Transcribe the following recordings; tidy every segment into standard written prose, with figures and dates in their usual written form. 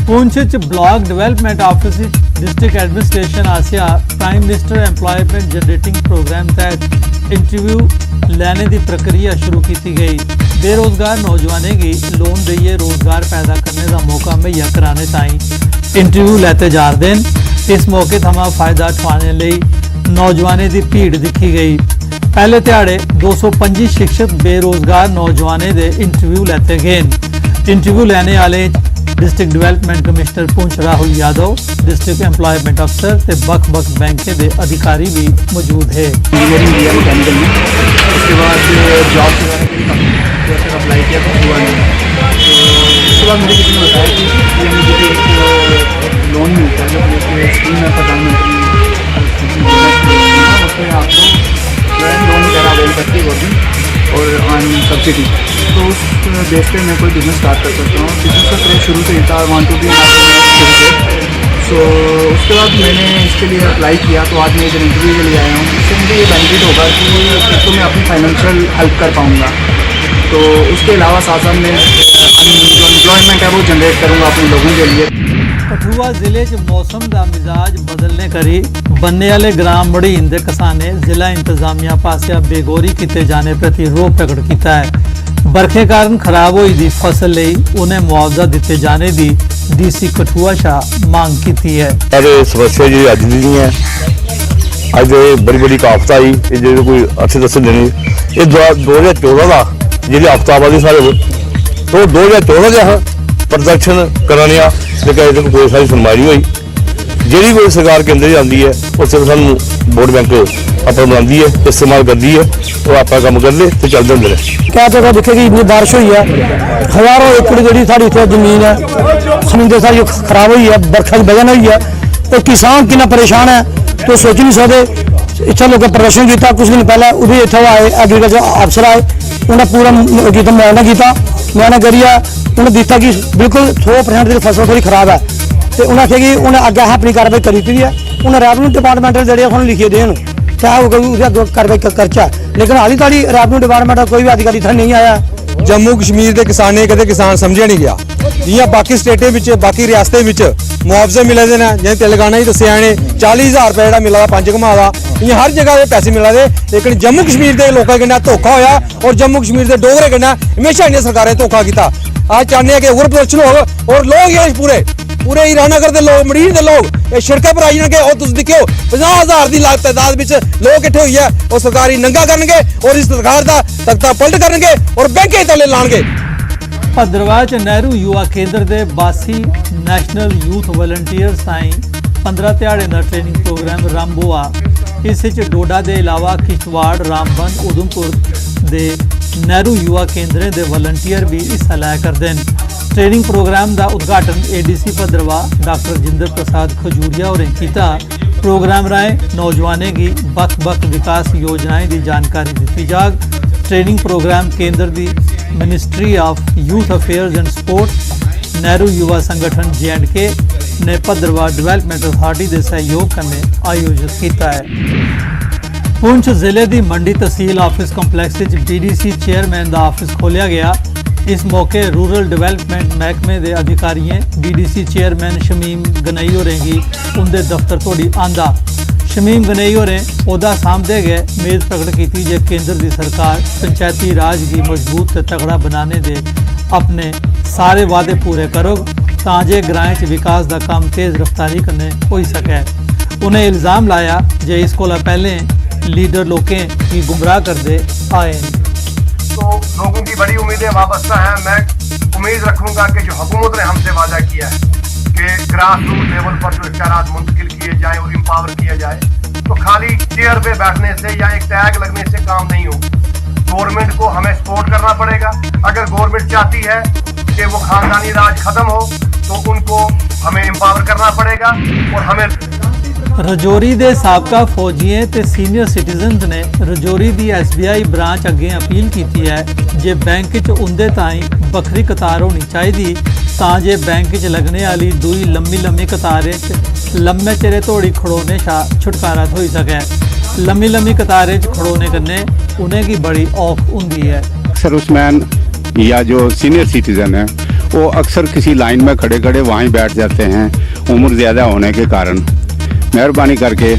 Poonch block development office district administration आसिया prime minister employment generating programme तहत interview लेने की प्रक्रिया शुरू की गई। बेरोजगार नौजवानों की लोन दईए रोजगार पैदा करने का मौका मुहैया कराने ताई इंटरव्यू लेते जा रहे हैं। इस मौके थमा फायदा उठाने लई नौजवानों की भीड़ दिखी गई। पहले दिहाड़े 225 शिक्षक बेरोजगार नौजवानों के इंटरव्यू लेते गए। इंटरव्यू लेने वाले district development commissioner Poonch Rahul Yadav, district employment अफसर ते बख-बख बैंक के अधिकारी भी मौजूद है। इंजीनियरिंग लिया मैकेनिकल में, उसके बाद जॉब के अप्लाई किया तो हुआ नहीं। तो उसके बाद मुझे किसी ने बताया कि मुझे एक लोन मिलता है जो स्कीम है प्रधानमंत्री उसमें आपको लोन वगैरह अवेल करती है गवर्नमेंट और ऑन सब्सिडी। तो उस बेस पे मैं कोई बिज़नेस स्टार्ट कर सकता हूँ। बिज़नेस का क्रेज शुरू से ही था, वांट टू बी शुरू से। सो उसके बाद मैंने इसके लिए अप्लाई किया। तो आज मैं इधर इंटरव्यू के लिए आया हूँ। इससे मुझे ये बेनिफिट होगा कि तो मैं अपनी फाइनेंशियल हेल्प कर पाऊँगा। तो उसके अलावा साथ साथ मैं जो एम्प्लॉयमेंट है वो जनरेट करूँगा अपने लोगों के लिए। कठुआ जिले च मौसम का मिजाज बदलने करी बनने वाले ग्राम मड़ीन के किसाने जिला इंतजामिया पासिया बेगौरी किए जाने प्रति रोह प्रकट किया है। बरखे कारण खराब हुई दी फसल लई उन्हें मुआवजा दिते जाने की डीसी कठुआ शाह मांग की है। अरे समस्या जी अज नहीं है, अज बड़ी बड़ी आफत आई जो कोई अच्छे दस दिन ये 2014 का जी आफताबादी सारे तो 2014 का प्रदर्शन कराने लेकिन कोई सारी सुनवाई नहीं हुई। जी कोई सरकार केंद्र आती है उस सानू वोट बैंक अपना बनाती है, इस्तेमाल करती है, वो आप काम कर ले तो चलते होंगे। क्या जगह दिखेगी इतनी बारिश हुई है, हजारों एकड़ जी साड़ी इतने जमीन है समुद्र सारी खराब हुई है, बरखा की वजह हुई है। तो किसान कितना परेशान है तो सोच नहीं सकते। इतना लोगों प्रदर्शन किया कुछ दिन पहले उधर इतने आए एग्रीकल्चर अफसर आए, उन्हें पूरा मुआयना किया। मुआयना करिए उन्हें दिता कि बिल्कुल 100% की फसल थोड़ी खराब है। तो उन्हें आखिया कि उन्हें अगर अपनी कार्रवाई करी दी है। उन्हें रेवन्यू डिपार्टमेंट जो लिखे देन क्या वो कार्रवाई करचा, लेकिन हाली ताड़ी रेवन्यू डिपार्टमेंट का कोई भी अधिकारी इतना नहीं आया। जम्मू कश्मीर के किसाने कदे किसान समझा नहीं गया। जियां बाकी स्टेटें बाकी रियासतें मुआवजे मिले दे ने, जिवें तेलंगाना ही दस्सिया ने 40,000 रुपये जो मिला 5 घमा का, इयां हर जगह पैसे मिला दे। लेकिन जम्मू कश्मीर के लोगों कन्नै धोखा होया और जम्मू कश्मीर के डोगरे कन्नै हमेशा इन्नी सरकारें धोखा किया। आज चाहते हैं कि होर प्रदर्शन हो और लोग पूरे हीरानगर के लोग मड़ीन के लोग ये सड़कों पर आई जाएंगे और तुम देखो 50,000 की तादाद में लोग इकट्ठे हुई है और सरकारी नंगा करेंगे और इस सरकार का तख्ता पलट करेंगे और बैंकें तले लाएंगे। भद्रवाह च नेहरू युवा केंद्र के 82 नैशनल यूथ वॉलंटियर्स ताई 15 दिहाड़े का ट्रेनिंग प्रोग्राम आरंभ हुआ। इस डोडा के अलावा किश्तवाड़, रामबन, उधमपुर के नेहरू युवा केंद्रें के वॉलंटियर भी हिस्सा लिया करते हैं। ट्रेनिंग प्रोग्राम का उद्घाटन एडीसी भद्रवाह डॉक्टर जिंदर प्रसाद खजूरिया होरें किया। प्रोग्राम राएं नौजवानों की बख-बख विकास योजनाएं की जानकारी दी जाग। ट्रेनिंग प्रोग्राम केंद्र की ministry of youth affairs and sports, Nehru युवा संगठन J&K ने भद्रवाह डिवेलपमेंट अथॉरिटी के सहयोग करने आयोजित किया है। पुंछ जिले की मंडी तहसील ऑफिस कंपलैक्स BDC चेयरमैन का ऑफिस खोलिया गया। इस मौके रूरल डिवेलपमेंट महकमे के अधिकारियों BDC चेयरमैन शमीम गनई होरें गी उनके दफ्तर तोड़ी आंदा। शमीम गनई होरें ओहदा सांभदे गए मेद प्रकट की जे केंद्र की सरकार पंचायती राज की मजबूत ते तगड़ा बनाने दे अपने सारे वादे पूरे करोग ताजे ग्राएं च विकास का काम तेज रफ्तारी कन्नै हो सके। उन्हें इल्ज़ाम लाया जे इस कोला पहले लीडर लोगों की गुमराह करते आए। तो लोगों की बड़ी उम्मीदें वाबस्ता हैं। मैं उम्मीद रखूंगा कि जो हुकूमत ने हमसे वादा किया है कि ग्रास रूट लेवल पर जो इख्तियारात मुंतकिल किए जाएं और एम्पावर किया जाए, तो खाली चेयर पे बैठने से या एक टैग लगने से काम नहीं होगा। गवर्नमेंट को हमें सपोर्ट करना पड़ेगा। अगर गवर्नमेंट चाहती है कि वो खानदानी राज खत्म हो तो उनको हमें एम्पावर करना पड़ेगा। और हमें रजौरी के साबका फौजियों ते सीनियर सिटीजनस ने रजौरी की SBI ब्रांच अगे अपील की है जे बैंक च उनके ताई बखरी कतार होनी चाहिए ताजे बैंक च लगने वाली दूई लम्मी कतारें च लम्बे चिरे धोड़ी खड़ोने शा छुटकारा हो सके। लम्मी कतारें च खड़ोने कन्नै उन्हें की बड़ी औख होंदी है। सर्विसमैन या जो सीनियर सिटीजन है वो अक्सर किसी लाइन में खड़े खड़े वहीं बैठ जाते हैं उम्र ज़्यादा होने के कारण। मेहरबानी करके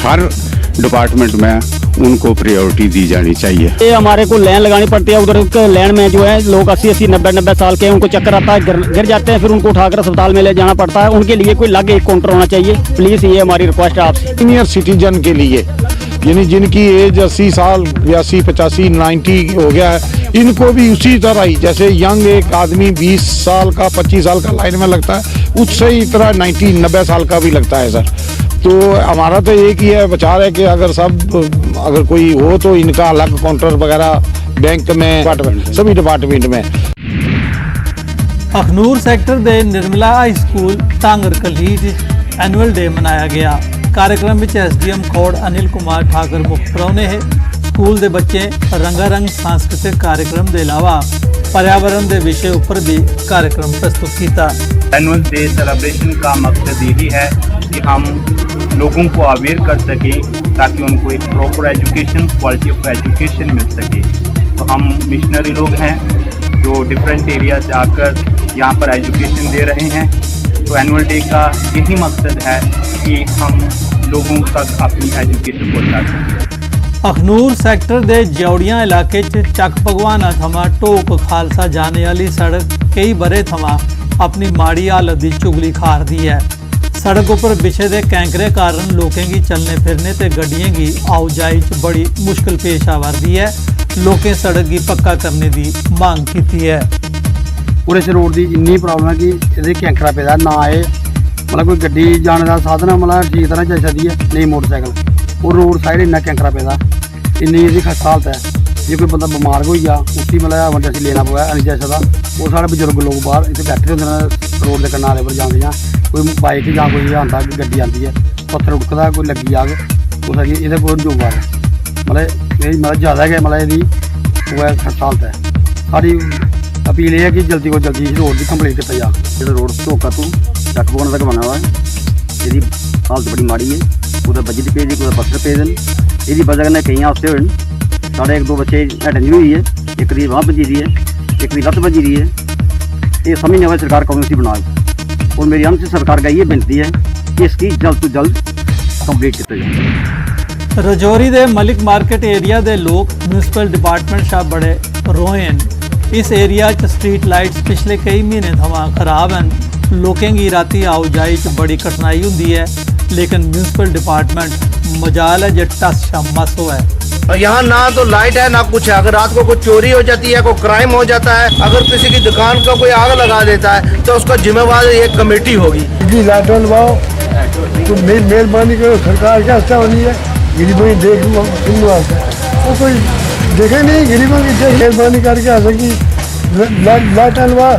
हर डिपार्टमेंट में उनको प्रायोरिटी दी जानी चाहिए। ये हमारे को लाइन लगानी पड़ती है, उधर के लाइन में जो है लोग 80-80, 90-90 साल के हैं, उनको चक्कर आता है, गिर जाते हैं, फिर उनको उठाकर अस्पताल में ले जाना पड़ता है। उनके लिए कोई अलग एक काउंटर होना चाहिए प्लीज़, ये हमारी रिक्वेस्ट है आपसे। सीनियर सिटीजन के लिए यानी जिनकी एज 80 साल 82, 85, 90 हो गया है, इनको भी उसी तरह ही जैसे यंग एक आदमी 20 साल का 25 साल का लाइन में लगता है, उससे ही तरह 90-90 साल का भी लगता है सर। तो हमारा तो एक ही है विचार है कि अगर कोई हो तो इनका अलग काउंटर वगैरह बैंक में सभी डिपार्टमेंट में। अखनूर सैक्टर ਦੇ Nirmala high school Tangar कलीज annual day मनाया गया। कार्यक्रम ਵਿੱਚ एसडीएम ਖੌੜ अनिल कुमार ठाकर मुख्य ਪ੍ਰਾਹੁਣੇ है। स्कूल ਦੇ ਬੱਚੇ रंगारंग सांस्कृतिक कार्यक्रम ਦੇ ਇਲਾਵਾ पर्यावरण के विषय ऊपर भी कार्यक्रम प्रस्तुत किया। एनुअल डे सेलिब्रेशन का मकसद यही है कि हम लोगों को अवेयर कर सकें ताकि उनको एक proper education, quality of education मिल सके। तो हम मिशनरी लोग हैं जो डिफरेंट एरिया से आकर यहाँ पर एजुकेशन दे रहे हैं। तो एनुअल डे का यही मकसद है कि हम लोगों तक अपनी एजुकेशन पहुँचा सकें। अखनूर सैक्टर के जौड़ियां इलाके चक भगवाना थमा ढोक खालसा जाने वाली सड़क कई बरे थमा अपनी माड़ी हालत की चुगली खारदी है। सड़क उपर बिछे दे कैंकरे कारण लोगों की चलने फिरने ते गड्डियों की आवाजाही बड़ी मुश्किल पेश आवर्दी है। लोगों सड़क की पक्का करने की मांग की है। पूरे इस रोड की इन्नी प्रॉब्लम है कि ये कैंकरा पेदा ना आए, मतलब कोई गड्डी जाने का साधन मतलब ठीक तरह चल सकती है, नहीं मोटरसाइकिल। और रोड साइड इन्ना कैंकरा पेदा, इन्नी इसकी खस्ता हालत है। जे कोई बंदा बीमार हो गया उसी मतलब एमरजेंसी लेना पवा नहीं जा सकता। वो सारे बजुर्ग लोग बाहर इतने बैठे होंगे ना रोड के किनारे पर जाते हैं, कोई बाइक या कोई आता गड्डी आती है, पत्थर उड़कता कोई लगी आग, वो सारी ये कोई जुम्मेवार है। मतलब ज़्यादा है मतलब ये वो खस्ता हालत है। सारी अपील है कि जल्दी को जल्दी इस रोड की कंप्लीट किया जा। जो रोड धोखा तो चक भगवान तक बना हुआ है, यदि हालत बड़ी माड़ी है, कुछ बजट पे जी कुछ पत्थर पे दिन, यदि वजह ने कई हादसे हुए। साढ़े 1-2 बच्चे हेठ इंजरी हुई है, एक की बांह बजी रही है, एक की लत्त बजी रही है। ये समझ नहीं आ सरकार कौन सी बनाए। और मेरी हमसे सरकार का ये बेनती है कि इसकी जल्द तो जल्द कंप्लीट किया जाए। रजौरी के मलिक मार्केट एरिया के लोग म्यूनसिपल डिपार्टमेंट शाह बड़े रोए हैं। इस एरिया स्ट्रीट लाइट्स पिछले कई महीने थमा खराब हैं। लोगों की राती आवाजाही बड़ी कठिनाई होंगी है, लेकिन म्यूनसिपल डिपार्टमेंट मजाल है जो टस शमस हो है। और यहाँ ना तो लाइट है ना कुछ है। अगर रात को कुछ चोरी हो जाती है, कोई क्राइम हो जाता है, अगर किसी की दुकान का कोई आग लगा देता है तो उसका जिम्मेवार एक कमेटी होगी। जी लाइट लगाओ तो मेहरबानी करो, सरकार क्या अच्छा होनी है, गरीबों की देख वो कोई देखे नहीं, गरीबों की देख मेहरबानी करके आ सकी लाइट लगवा।